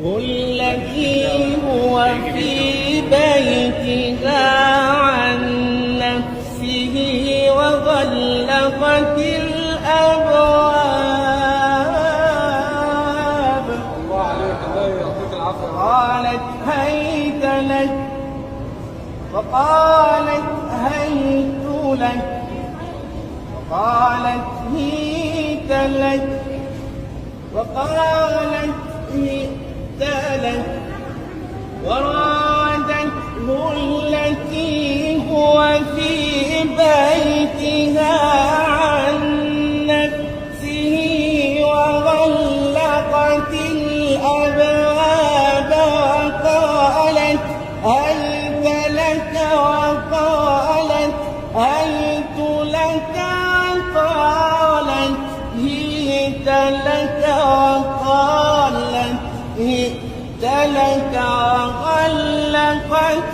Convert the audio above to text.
التي هو في بيتها عن نفسه وغلقت الأبواب. الله عليك، الله يعطيك العافية. قالت هيت لك، فقالت هيت لك، وقالت هيت لك، وقالت هيت لك، وراودته التي هو في بيتها عن نفسه وغلقت الأبواب وقالت هيت لك، وقالت هيت لك، وقالت هيت لك، وقالت هيت لك، وغلقت